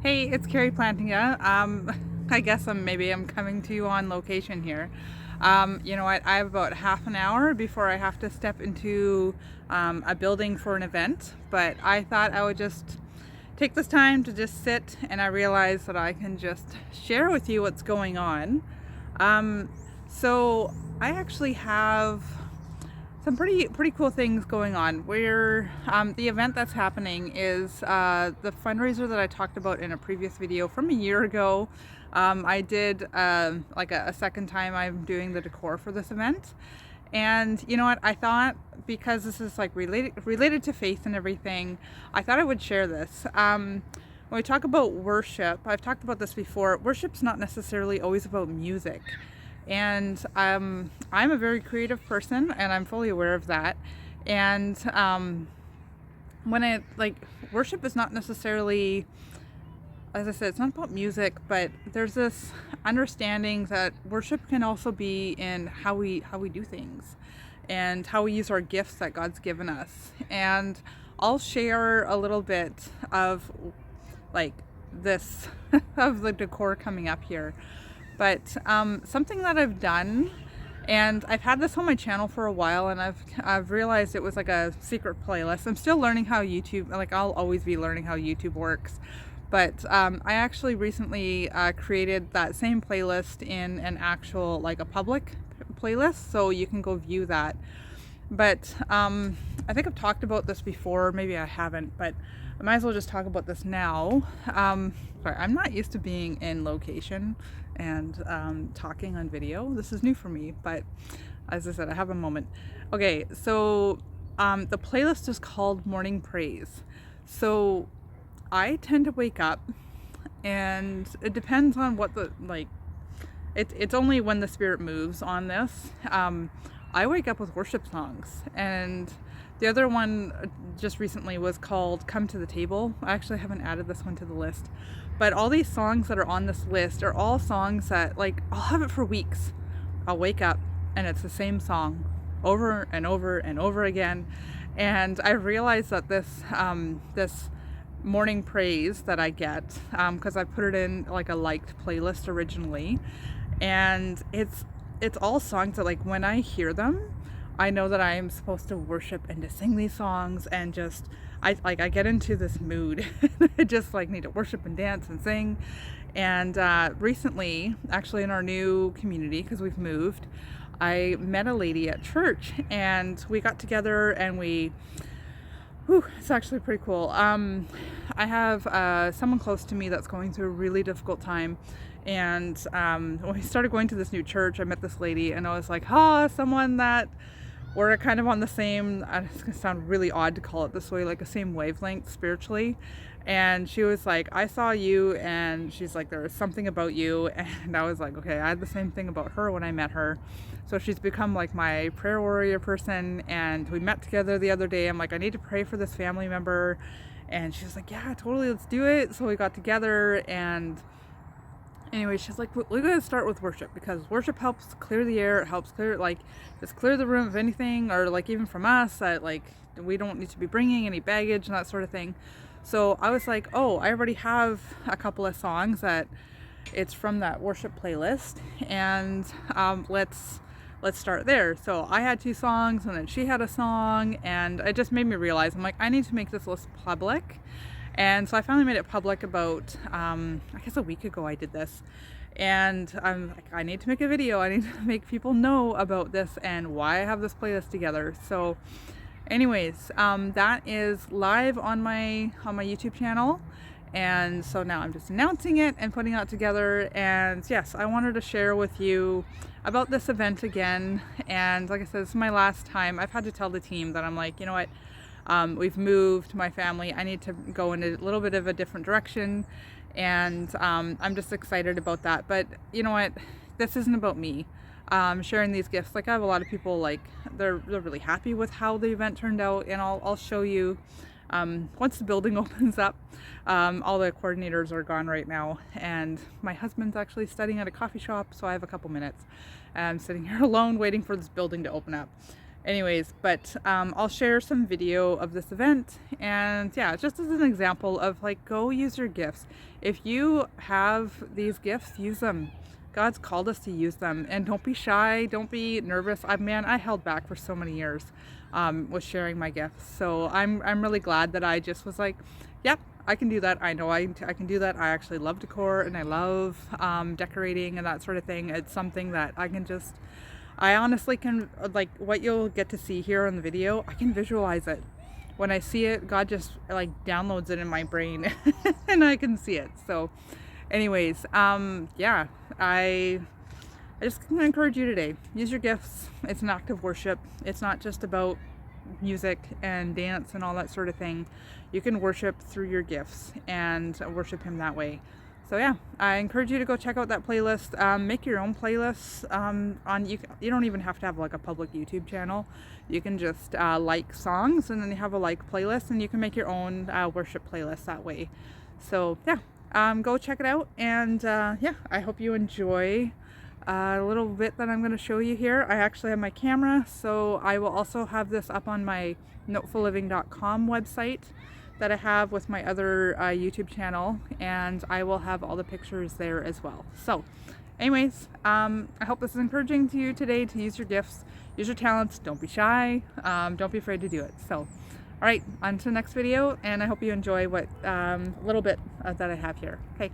Hey, it's Carrie Plantinga. I guess maybe I'm coming to you on location here. You know what? I have about half an hour before I have to step into a building for an event, but I thought I would just take this time to just sit, and I realized that I can just share with you what's going on. Um, so I actually have some pretty cool things going on. Where the event that's happening is the fundraiser that I talked about in a previous video from a year ago. I did like a second time I'm doing the decor for this event, and you know what? I thought, because this is like related to faith and everything, I thought I would share this. When we talk about worship, I've talked about this before. Worship's not necessarily always about music. And I'm a very creative person, and I'm fully aware of that. And when I like, worship is not necessarily, as I said, it's not about music, but there's this understanding that worship can also be in how we do things, and how we use our gifts that God's given us. And I'll share a little bit of like this of the decor coming up here. But something that I've done, and I've had this on my channel for a while, and I've realized it was like a secret playlist. I'm still learning how YouTube, like I'll always be learning how YouTube works. But I actually recently created that same playlist in an actual, like a public playlist, so you can go view that. But I think I've talked about this before, maybe I haven't, but I might as well just talk about this now. Sorry, I'm not used to being in location and talking on video. This is new for me, but as I said, I have a moment. Okay, so the playlist is called Morning Praise. So I tend to wake up, and it depends on what the, like, it's only when the spirit moves on this. I wake up with worship songs, and the other one just recently was called Come to the Table. I actually haven't added this one to the list, but all these songs that are on this list are all songs that, like, I'll have it for weeks. I'll wake up and it's the same song over and over and over again. And I realized that this morning praise that I get, because I put it in like a liked playlist originally, and it's all songs that, like, when I hear them, I know that I am supposed to worship and to sing these songs, and just I get into this mood. I just like need to worship and dance and sing. And recently, actually in our new community, because we've moved, I met a lady at church, and we got together, and it's actually pretty cool. I have someone close to me that's going through a really difficult time, and when we started going to this new church, I met this lady, and I was like, someone that we're kind of on the same, it's gonna sound really odd to call it this way, like a same wavelength spiritually. And she was like, I saw you, and she's like, there was something about you. And I was like, okay, I had the same thing about her when I met her. So she's become like my prayer warrior person, and we met together the other day. I'm like, I need to pray for this family member. And she was like, yeah, totally, let's do it. So we got together, and anyway, she's like, we're going to start with worship, because worship helps clear the air. It helps clear, like, just clear the room of anything, or like even from us, that like we don't need to be bringing any baggage and that sort of thing. So I was like, oh, I already have a couple of songs that it's from that worship playlist, and let's start there. So I had two songs, and then she had a song, and it just made me realize, I'm like, I need to make this list public. And so I finally made it public about, I guess a week ago I did this. And I'm like, I need to make a video. I need to make people know about this and why I have this playlist together. So anyways, that is live on my YouTube channel. And so now I'm just announcing it and putting it together. And yes, I wanted to share with you about this event again. And like I said, this is my last time. I've had to tell the team that I'm like, you know what? We've moved my family. I need to go in a little bit of a different direction, and I'm just excited about that. But you know what? This isn't about me. Sharing these gifts. Like, I have a lot of people, like, they're really happy with how the event turned out, and I'll show you once the building opens up. All the coordinators are gone right now, and my husband's actually studying at a coffee shop, so I have a couple minutes. I'm sitting here alone waiting for this building to open up. Anyways, but I'll share some video of this event, and yeah, just as an example of like, go use your gifts. If you have these gifts, use them. God's called us to use them, and don't be shy, don't be nervous. I held back for so many years with sharing my gifts. So I'm really glad that I just was like, yep, I can do that. I know I can do that. I actually love decor, and I love decorating and that sort of thing. It's something that I honestly can, like what you'll get to see here on the video, I can visualize it. When I see it, God just like downloads it in my brain and I can see it. So anyways, yeah, I just encourage you today, use your gifts. It's an act of worship. It's not just about music and dance and all that sort of thing. You can worship through your gifts and worship him that way. So yeah, I encourage you to go check out that playlist. Make your own playlists. You don't even have to have like a public YouTube channel. You can just like songs, and then you have a like playlist, and you can make your own worship playlist that way. So yeah, go check it out, and yeah, I hope you enjoy a little bit that I'm going to show you here. I actually have my camera, so I will also have this up on my notefullliving.com website that I have with my other YouTube channel, and I will have all the pictures there as well. So anyways, I hope this is encouraging to you today to use your gifts, use your talents, don't be shy, don't be afraid to do it. So all right, on to the next video, and I hope you enjoy what little bit that I have here. Okay.